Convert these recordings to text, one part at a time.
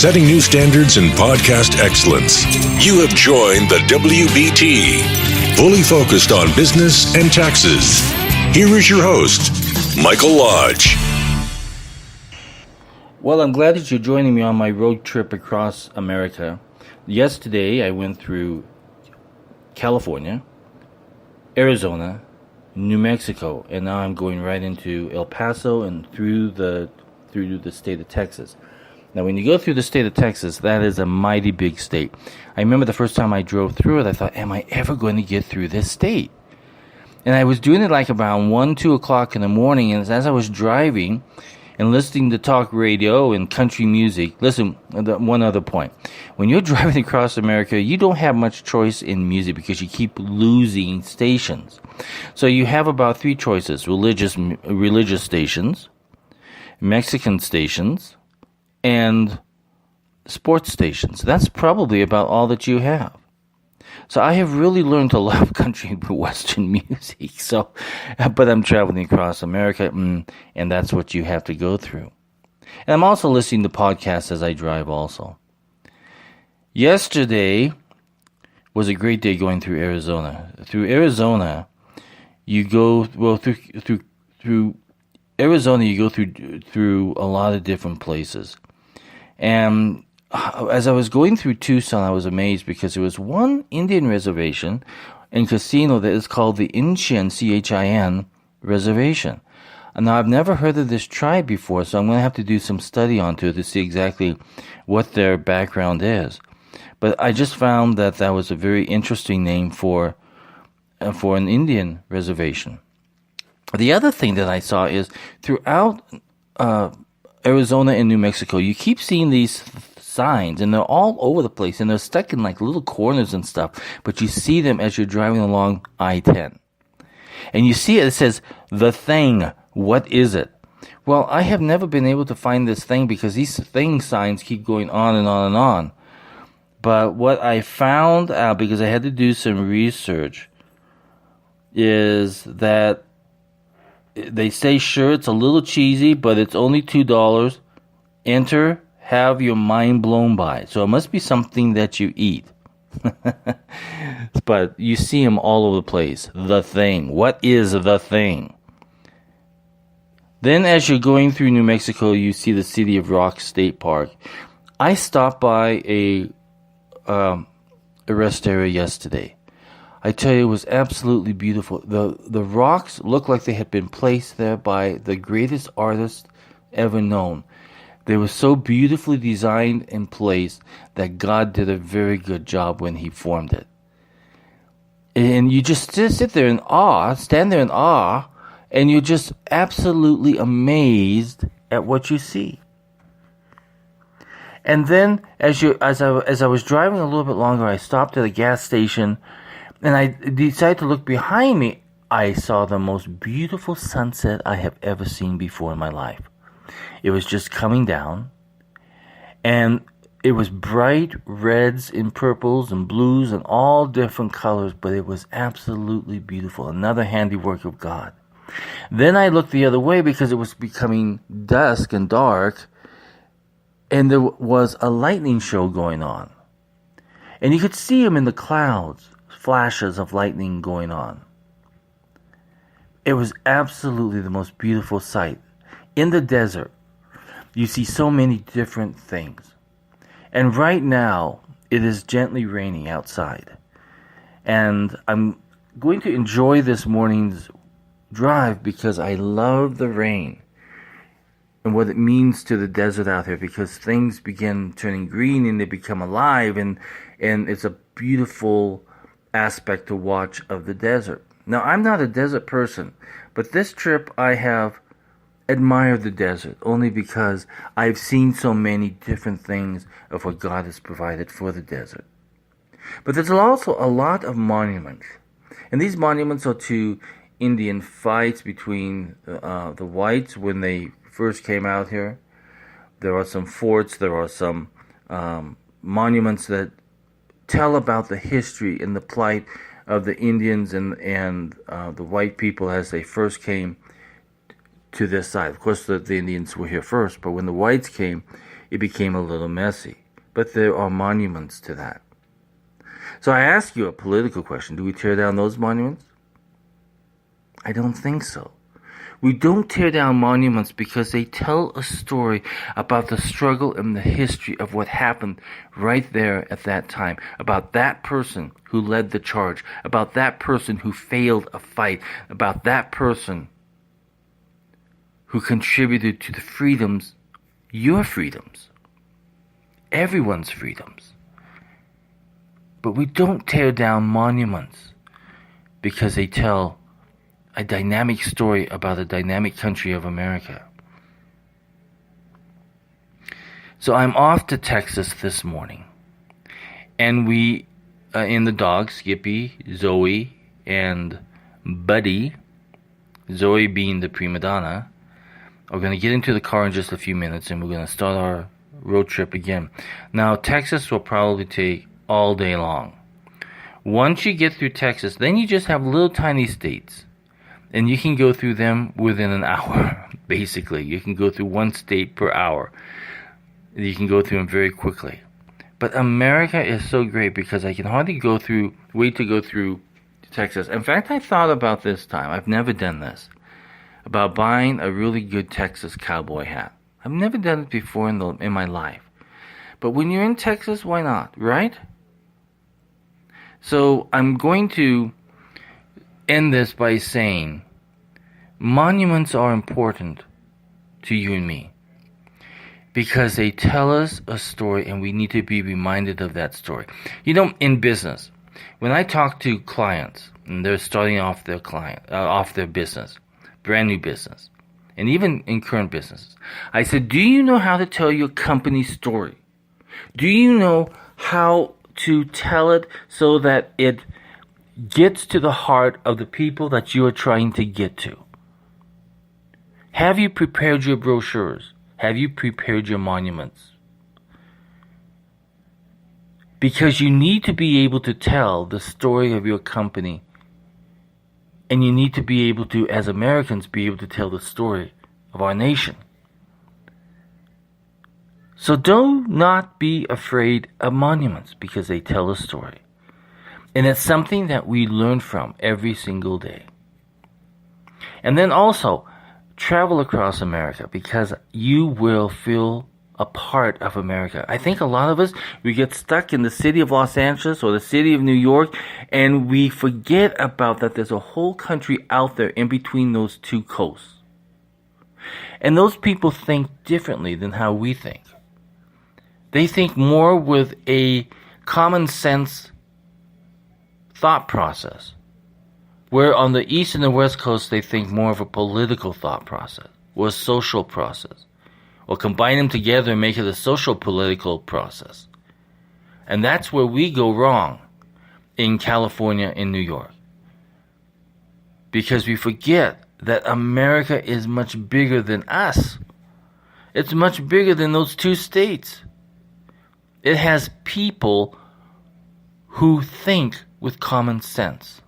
setting new standards in podcast excellence. You have joined the WBT, fully focused on business and taxes. Here is your host, Michael Lodge. Well, I'm glad that you're joining me on my road trip across America. Yesterday, I went through California, Arizona, New Mexico, and now I'm going right into El Paso and through the state of Texas. Now, when you go through the state of Texas, that is a mighty big state. I remember the first time I drove through it, I thought, am I ever going to get through this state? And I was doing it like about 1, 2 o'clock in the morning, and as I was driving and listening to talk radio and country music, listen, one other point. When you're driving across America, you don't have much choice in music because you keep losing stations. So you have about 3 choices: religious stations, Mexican stations, and sports stations. That's probably about all that you have. So I have really learned to love country and western music. But I'm traveling across America, and that's what you have to go through. And I'm also listening to podcasts as I drive also. Yesterday was a great day going through Arizona. Through Arizona, you go through Arizona. You go through a lot of different places, and as I was going through Tucson, I was amazed because there was one Indian reservation and casino that is called the Inchin, C-H-I-N, reservation. Now, I've never heard of this tribe before, so I'm going to have to do some study onto it to see exactly what their background is. But I just found that was a very interesting name for an Indian reservation. The other thing that I saw is throughout Arizona and New Mexico, you keep seeing these signs, and they're all over the place, and they're stuck in like little corners and stuff, but you see them as you're driving along I-10. And you see it says, "The Thing, what is it?" Well, I have never been able to find this thing because these thing signs keep going on and on and on. But what I found out, because I had to do some research, is that they say, sure, it's a little cheesy, but it's only $2. Enter, have your mind blown by. So it must be something that you eat. But you see them all over the place. The Thing. What is The Thing? Then as you're going through New Mexico, you see the City of Rock State Park. I stopped by a rest area yesterday. I tell you, it was absolutely beautiful. The rocks looked like they had been placed there by the greatest artist ever known. They were so beautifully designed and placed that God did a very good job when He formed it. And you just sit there in awe, stand there in awe, and you're just absolutely amazed at what you see. And then, as I was driving a little bit longer, I stopped at a gas station, and I decided to look behind me. I saw the most beautiful sunset I have ever seen before in my life. It was just coming down, and it was bright reds and purples and blues and all different colors, but it was absolutely beautiful. Another handiwork of God. Then I looked the other way because it was becoming dusk and dark, and there was a lightning show going on. And you could see them in the clouds, flashes of lightning going on. It was absolutely the most beautiful sight. In the desert, you see so many different things. And right now, it is gently raining outside. And I'm going to enjoy this morning's drive because I love the rain and what it means to the desert out here, because things begin turning green and they become alive, and it's a beautiful aspect to watch of the desert. Now, I'm not a desert person, but this trip I have admired the desert only because I've seen so many different things of what God has provided for the desert. But there's also a lot of monuments, and these monuments are to Indian fights between the whites when they first came out here. There are some forts, there are some monuments that tell about the history and the plight of the Indians and the white people as they first came to this side. Of course, the Indians were here first, but when the whites came, it became a little messy. But there are monuments to that. So I ask you a political question. Do we tear down those monuments? I don't think so. We don't tear down monuments because they tell a story about the struggle and the history of what happened right there at that time, about that person who led the charge, about that person who failed a fight, about that person who contributed to the freedoms, your freedoms, everyone's freedoms. But we don't tear down monuments because they tell a dynamic story about a dynamic country of America. So I'm off to Texas this morning. And we, in the dogs, Skippy, Zoe, and Buddy, Zoe being the prima donna, are going to get into the car in just a few minutes and we're going to start our road trip again. Now, Texas will probably take all day long. Once you get through Texas, then you just have little tiny states. And you can go through them within an hour, basically. You can go through one state per hour. You can go through them very quickly. But America is so great because I can hardly wait to go through Texas. In fact, I thought about this time. I've never done this. About buying a really good Texas cowboy hat. I've never done it before in my life. But when you're in Texas, why not, right? So I'm going to end this by saying monuments are important to you and me because they tell us a story and we need to be reminded of that story. You know, in business, when I talk to clients and they're starting off their business, brand new business, and even in current businesses, I said, do you know how to tell your company story? Do you know how to tell it so that it gets to the heart of the people that you are trying to get to? Have you prepared your brochures? Have you prepared your monuments? Because you need to be able to tell the story of your company. And you need to be able to, as Americans, be able to tell the story of our nation. So do not be afraid of monuments because they tell a story. And it's something that we learn from every single day. And then also, travel across America because you will feel a part of America. I think a lot of us, we get stuck in the city of Los Angeles or the city of New York and we forget about that there's a whole country out there in between those two coasts. And those people think differently than how we think. They think more with a common sense thought process. Where on the East and the West Coast, they think more of a political thought process or a social process. Or combine them together and make it a social-political process. And that's where we go wrong in California and New York. Because we forget that America is much bigger than us. It's much bigger than those two states. It has people who think with common sense.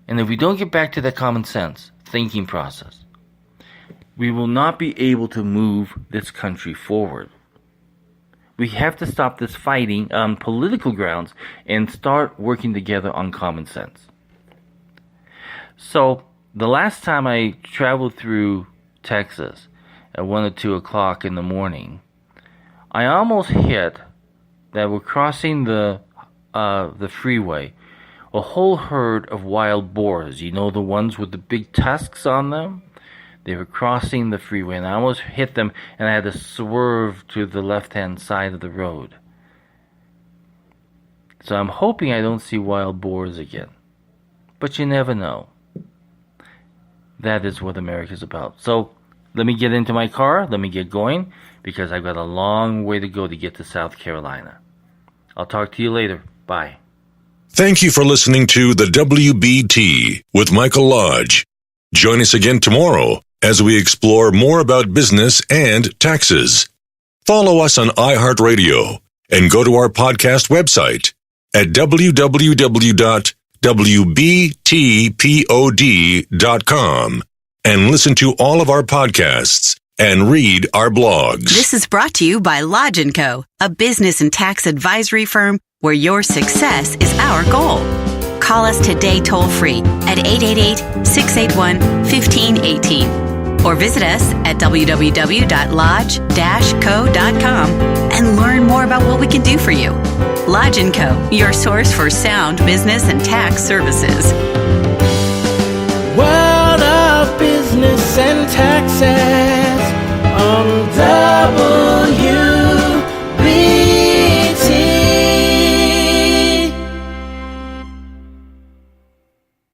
And if we don't get back to that common sense thinking process, we will not be able to move this country forward. We have to stop this fighting on political grounds and start working together on common sense. So, the last time I traveled through Texas at 1 or 2 o'clock in the morning, I almost hit that we're crossing the freeway, a whole herd of wild boars. You know, the ones with the big tusks on them? They were crossing the freeway, and I almost hit them, and I had to swerve to the left-hand side of the road. So I'm hoping I don't see wild boars again. But you never know. That is what America's about. So let me get into my car, let me get going, because I've got a long way to go to get to South Carolina. I'll talk to you later. Bye. Thank you for listening to the WBT with Michael Lodge. Join us again tomorrow as we explore more about business and taxes. Follow us on iHeartRadio and go to our podcast website at www.wbtpod.com and listen to all of our podcasts and read our blogs. This is brought to you by Lodge & Co., a business and tax advisory firm where your success is our goal. Call us today toll-free at 888-681-1518 or visit us at www.lodge-co.com and learn more about what we can do for you. Lodge & Co., your source for sound business and tax services. World of Business and Taxes on W.